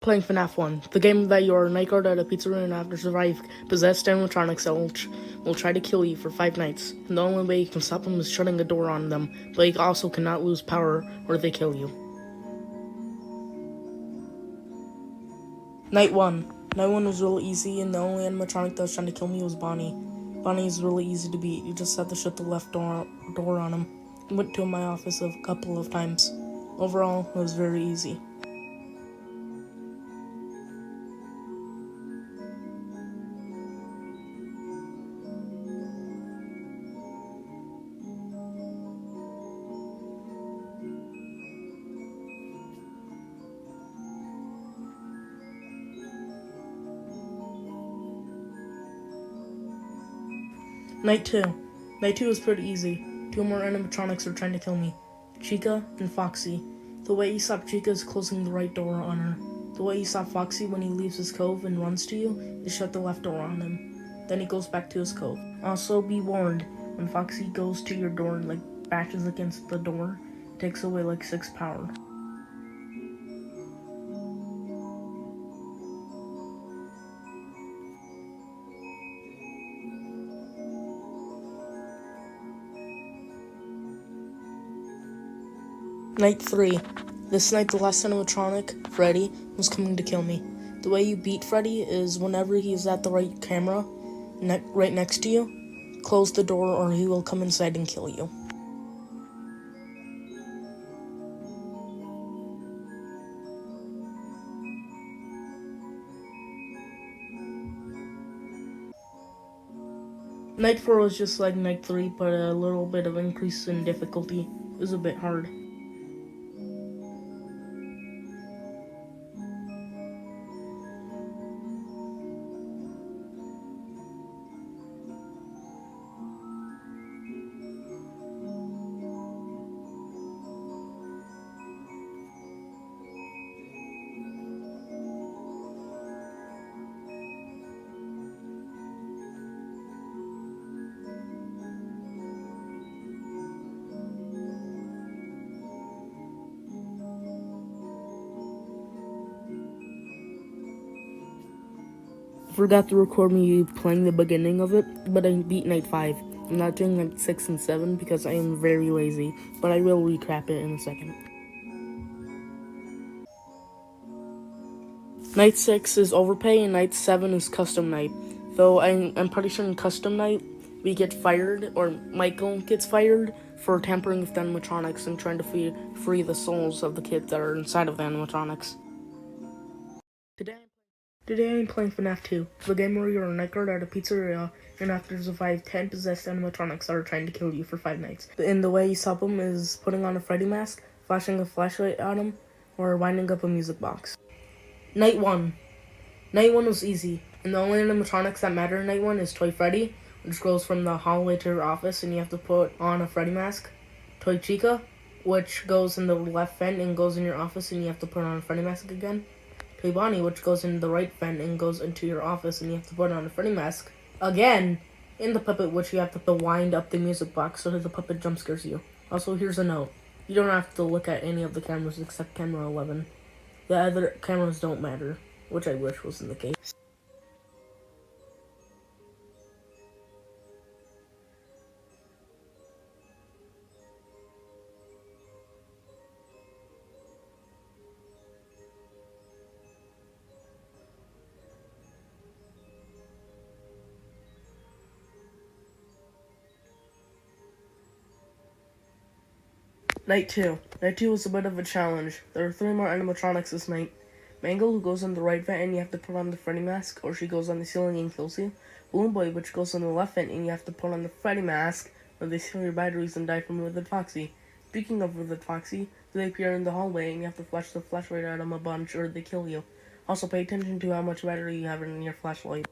Playing FNAF 1, the game that you are a night guard at a pizzeria and have to survive possessed animatronics that will try to kill you for 5 nights, and the only way you can stop them is shutting a door on them, but you also cannot lose power or they kill you. Night 1. Night 1 was really easy, and the only animatronic that was trying to kill me was Bonnie. Bonnie is really easy to beat, you just have to shut the left door on him. I went to my office a couple of times. Overall, it was very easy. Night 2. Night 2 was pretty easy. 2 more animatronics are trying to kill me. Chica and Foxy. The way you stop Chica is closing the right door on her. The way you stop Foxy when he leaves his cove and runs to you is shut the left door on him. Then he goes back to his cove. Also be warned, when Foxy goes to your door and bashes against the door, it takes away 6 power. Night 3. This night, the last animatronic, Freddy, was coming to kill me. The way you beat Freddy is whenever he is at the right camera, right next to you, close the door or he will come inside and kill you. Night 4 was just like Night 3, but a little bit of increase in difficulty. It was a bit hard. I forgot to record me playing the beginning of it, but I beat Night 5. I'm not doing Night 6 and 7 because I am very lazy, but I will recap it in a second. Night 6 is overpay and Night 7 is custom night. Though I'm pretty sure in custom night, we get fired, or Michael gets fired, for tampering with the animatronics and trying to free the souls of the kids that are inside of the animatronics. Today I'm playing FNAF 2, the game where you're a night guard at a pizzeria and have to survive 10 possessed animatronics that are trying to kill you for 5 nights. And the way you stop them is putting on a Freddy mask, flashing a flashlight at them, or winding up a music box. Night 1. Night 1 was easy, and the only animatronics that matter in Night 1 is Toy Freddy, which goes from the hallway to your office and you have to put on a Freddy mask. Toy Chica, which goes in the left vent and goes in your office and you have to put on a Freddy mask again. Toy Bonnie, which goes in the right vent and goes into your office and you have to put on a Freddy mask again. And the puppet, which you have to wind up the music box so that the puppet jump scares you. Also, here's a note. You don't have to look at any of the cameras except camera 11. The other cameras don't matter, which I wish wasn't the case. Night 2. Night 2 was a bit of a challenge. There are 3 more animatronics this night. Mangle, who goes on the right vent and you have to put on the Freddy mask, or she goes on the ceiling and kills you. Balloon Boy, which goes on the left vent and you have to put on the Freddy mask, or they steal your batteries and die from Withered Foxy. Speaking of Withered Foxy, they appear in the hallway and you have to flash the flashlight at them a bunch or they kill you. Also pay attention to how much battery you have in your flashlight.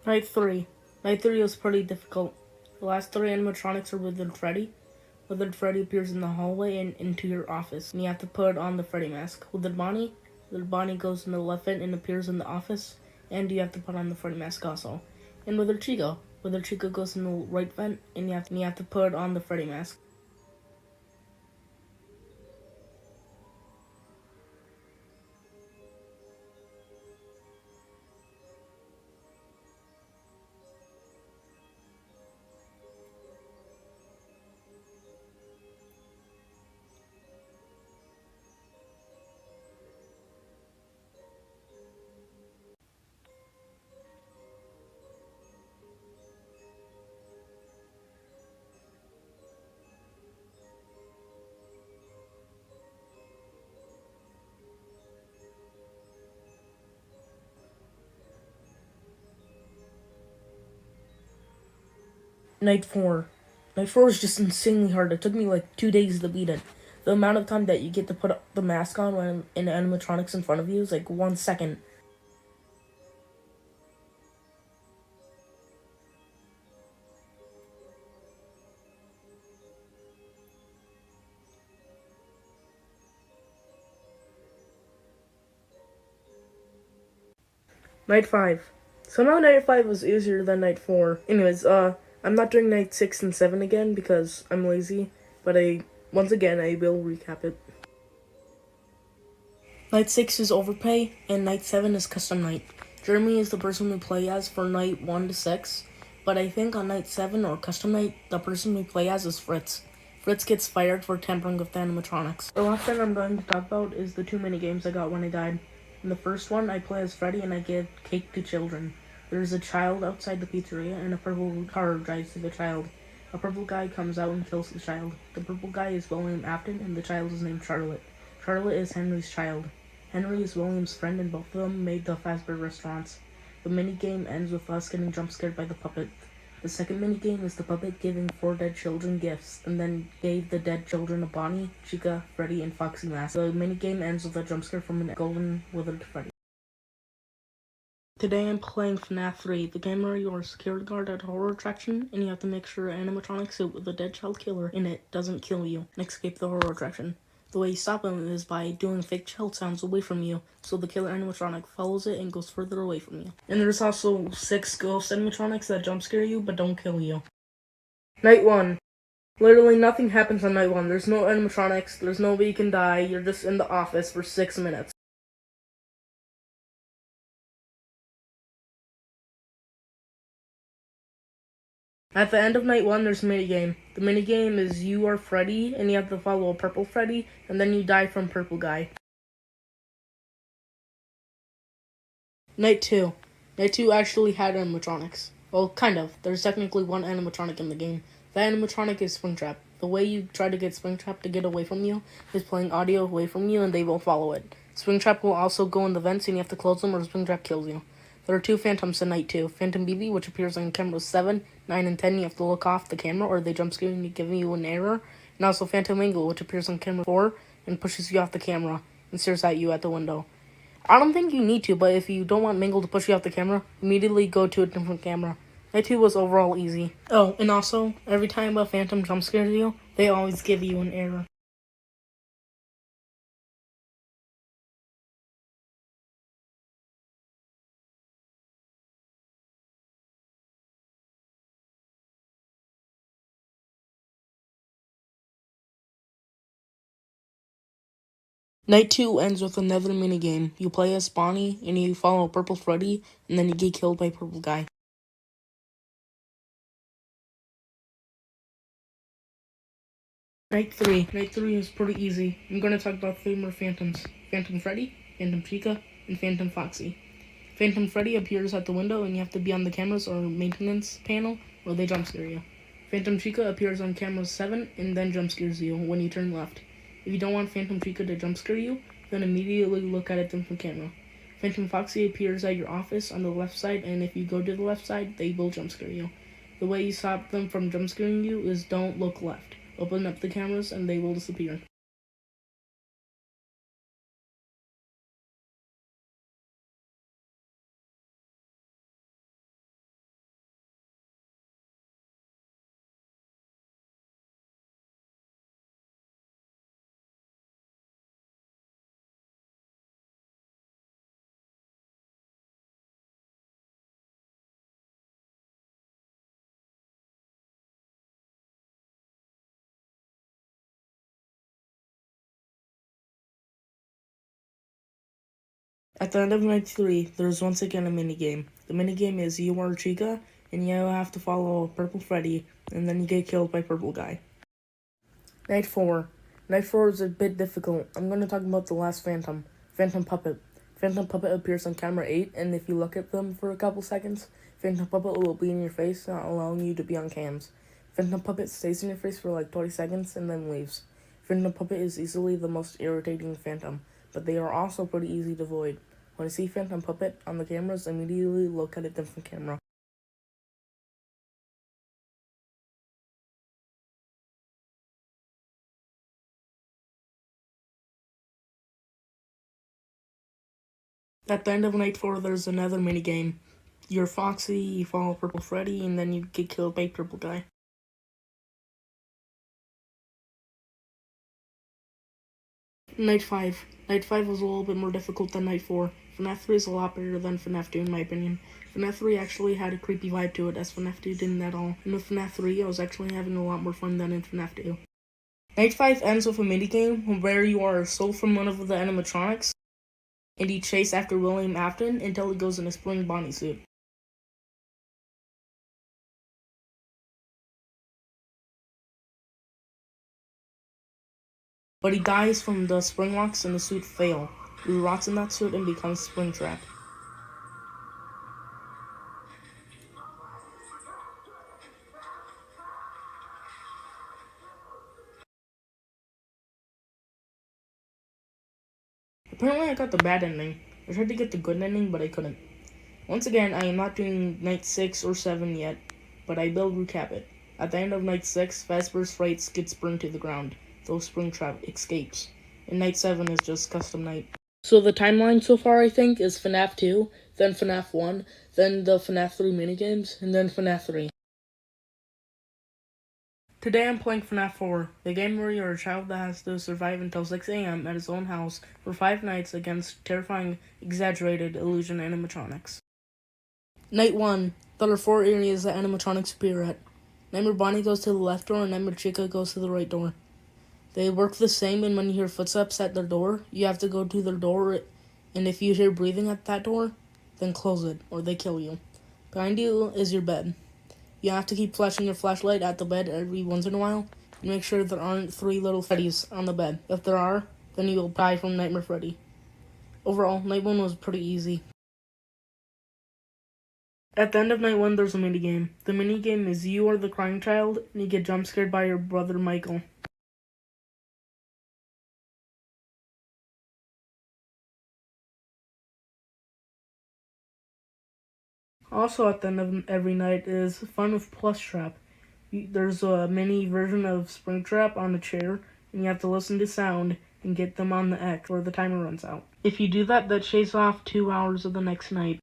Night 3. Night 3 is pretty difficult. The last 3 animatronics are Withered Freddy. Withered Freddy appears in the hallway and into your office, and you have to put on the Freddy mask. Withered Bonnie goes in the left vent and appears in the office, and you have to put on the Freddy mask also. And Withered Chico goes in the right vent, and you have to put on the Freddy mask. Night 4. Night 4 is just insanely hard. It took me like 2 days to beat it. The amount of time that you get to put the mask on when an animatronic's in front of you is like 1 second. Night 5. Somehow Night 5 was easier than Night 4. Anyways, I'm not doing Night 6 and 7 again because I'm lazy, but once again, I will recap it. Night 6 is Overpay, and Night 7 is Custom Night. Jeremy is the person we play as for Night 1 to 6, but I think on Night 7 or Custom Night, the person we play as is Fritz. Fritz gets fired for tampering with the animatronics. The last thing I'm going to talk about is the 2 minigames I got when I died. In the first one, I play as Freddy and I give cake to children. There's a child outside the pizzeria and a purple car drives to the child. A purple guy comes out and kills the child. The purple guy is William Afton and the child is named Charlotte. Charlotte is Henry's child. Henry is William's friend and both of them made the Fazbear restaurants. The minigame ends with us getting jump scared by the puppet. The second minigame is the puppet giving 4 dead children gifts, and then gave the dead children a Bonnie, Chica, Freddy, and Foxy mask. The minigame ends with a jump scare from a golden withered Freddy. Today I'm playing FNAF 3, the game where you're a security guard at a horror attraction, and you have to make sure an animatronic suit with a dead child killer in it doesn't kill you and escape the horror attraction. The way you stop him is by doing fake child sounds away from you, so the killer animatronic follows it and goes further away from you. And there's also 6 ghost animatronics that jump scare you but don't kill you. Night 1. Literally nothing happens on Night 1. There's no animatronics, there's nobody can die, you're just in the office for 6 minutes. At the end of Night 1, there's a minigame. The minigame is you are Freddy, and you have to follow a purple Freddy, and then you die from purple guy. Night 2. Night 2 actually had animatronics. Well, kind of. There's technically one animatronic in the game. The animatronic is Springtrap. The way you try to get Springtrap to get away from you is playing audio away from you, and they will follow it. Springtrap will also go in the vents, and you have to close them, or Springtrap kills you. There are 2 phantoms in Night 2. Phantom BB, which appears on cameras 7, 9, and 10. You have to look off the camera, or they jump scare you and give you an error. And also Phantom Angle, which appears on camera 4, and pushes you off the camera, and stares at you at the window. I don't think you need to, but if you don't want Mingle to push you off the camera, immediately go to a different camera. Night 2 was overall easy. Oh, and also, every time a phantom jump scares you, they always give you an error. Night 2 ends with another minigame. You play as Bonnie, and you follow Purple Freddy, and then you get killed by Purple Guy. Night 3. Night 3 is pretty easy. I'm going to talk about 3 more phantoms. Phantom Freddy, Phantom Chica, and Phantom Foxy. Phantom Freddy appears at the window and you have to be on the cameras or maintenance panel or they jump scare you. Phantom Chica appears on camera 7 and then jump scares you when you turn left. If you don't want Phantom Chica to jump scare you, then immediately look at a different camera. Phantom Foxy appears at your office on the left side, and if you go to the left side, they will jump scare you. The way you stop them from jump scaring you is don't look left. Open up the cameras and they will disappear. At the end of night 3, there's once again a minigame. The minigame is you are Chica, and you have to follow Purple Freddy, and then you get killed by Purple Guy. Night 4. Night 4 is a bit difficult. I'm going to talk about the last Phantom. Phantom Puppet. Phantom Puppet appears on camera 8, and if you look at them for a couple seconds, Phantom Puppet will be in your face, not allowing you to be on cams. Phantom Puppet stays in your face for like 20 seconds and then leaves. Phantom Puppet is easily the most irritating Phantom, but they are also pretty easy to avoid. When I see Phantom Puppet on the cameras, immediately look at a different camera. At the end of night 4, there's another minigame. You're Foxy, you follow Purple Freddy, and then you get killed by Purple Guy. Night 5. Night 5 was a little bit more difficult than Night 4. FNAF 3 is a lot better than FNAF 2 in my opinion. FNAF 3 actually had a creepy vibe to it, as FNAF 2 didn't at all. And with FNAF 3, I was actually having a lot more fun than in FNAF 2. Night 5 ends with a minigame where you are stole from one of the animatronics, and you chase after William Afton until he goes in a spring Bonnie suit. But he dies from the spring rocks and the suit fail. He rots in that suit and becomes Springtrap. Apparently I got the bad ending. I tried to get the good ending, but I couldn't. Once again, I am not doing night 6 or 7 yet, but I will recap it. At the end of night 6, Fazbear's Frights gets burned to the ground, though Springtrap escapes. And night 7 is just custom night. So the timeline so far, I think, is FNAF 2, then FNAF 1, then the FNAF 3 minigames, and then FNAF 3. Today I'm playing FNAF 4, the game where you're a child that has to survive until 6 a.m. at his own house for 5 nights against terrifying, exaggerated illusion animatronics. Night 1. There are 4 areas that animatronics appear at. Nightmare Bonnie goes to the left door and Nightmare Chica goes to the right door. They work the same, and when you hear footsteps at their door, you have to go to their door, and if you hear breathing at that door, then close it, or they kill you. Behind you is your bed. You have to keep flashing your flashlight at the bed every once in a while, and make sure there aren't 3 little Freddys on the bed. If there are, then you will die from Nightmare Freddy. Overall, night 1 was pretty easy. At the end of night 1, there's a minigame. The minigame is you are the crying child, and you get jump scared by your brother Michael. Also at the end of every night is fun with Plus Trap. There's a mini version of Springtrap on a chair, and you have to listen to sound and get them on the X or the timer runs out. If you do that, that shaves off 2 hours of the next night.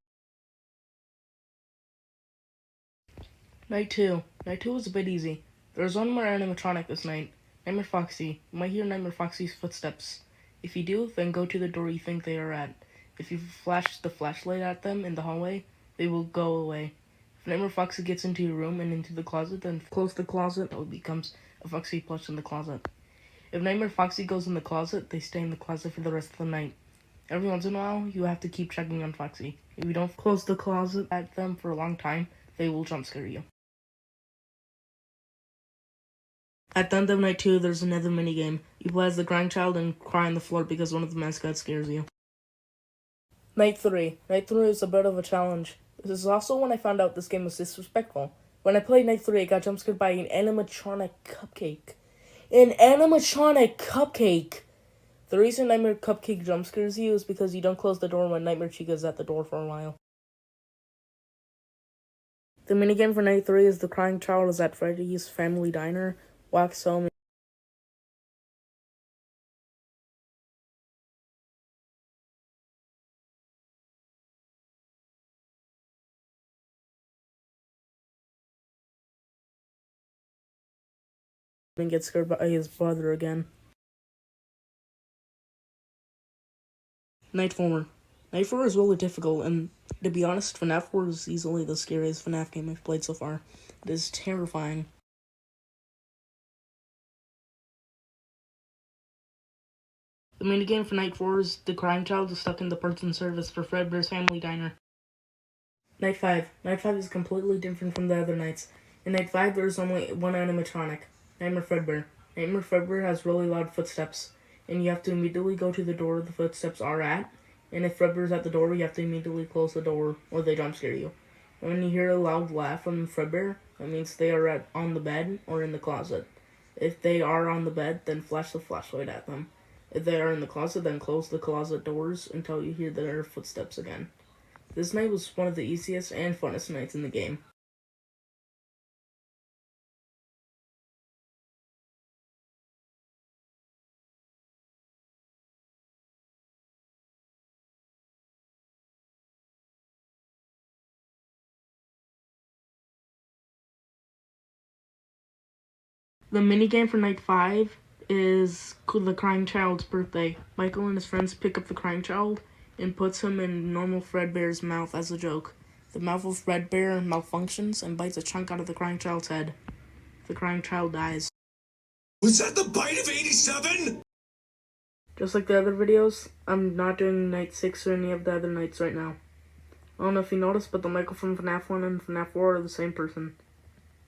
Night 2. Night 2 was a bit easy. There's one more animatronic this night. Nightmare Foxy. You might hear Nightmare Foxy's footsteps. If you do, then go to the door you think they are at. If you flash the flashlight at them in the hallway, they will go away. If Nightmare Foxy gets into your room and into the closet, then close the closet, it becomes a Foxy plush in the closet. If Nightmare Foxy goes in the closet, they stay in the closet for the rest of the night. Every once in a while, you have to keep checking on Foxy. If you don't close the closet at them for a long time, they will jump scare you. At the end of night 2, there's another minigame. You play as the grandchild and cry on the floor because one of the mascots scares you. Night 3. Night 3 is a bit of a challenge. This is also when I found out this game was disrespectful. When I played Night 3, I got jumpscared by an animatronic cupcake. An animatronic cupcake! The reason Nightmare Cupcake jumpscares you is because you don't close the door when Nightmare Chica's at the door for a while. The minigame for Night 3 is the crying child is at Freddy's Family Diner, wax home, and gets scared by his brother again. Night 4. Night 4 is really difficult, and to be honest, FNAF 4 is easily the scariest FNAF game I've played so far. It is terrifying. The minigame for Night 4 is the crime child is stuck in the person service for Fredbear's Family Diner. Night 5. Night 5 is completely different from the other nights. In Night 5, there's only one animatronic, Nightmare Fredbear. Nightmare Fredbear has really loud footsteps, and you have to immediately go to the door the footsteps are at, and if Fredbear's at the door, you have to immediately close the door, or they jump scare you. When you hear a loud laugh from Fredbear, that means they are on the bed or in the closet. If they are on the bed, then flash the flashlight at them. If they are in the closet, then close the closet doors until you hear their footsteps again. This night was one of the easiest and funnest nights in the game. The minigame for Night 5 is the crime child's birthday. Michael and his friends pick up the crime child and puts him in normal Fredbear's mouth as a joke. The mouth of Fredbear malfunctions and bites a chunk out of the crime child's head. The crime child dies. Was that the bite of 87? Just like the other videos, I'm not doing Night 6 or any of the other nights right now. I don't know if you noticed, but the Michael from FNAF 1 and FNAF 4 are the same person.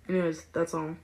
Anyways, that's all.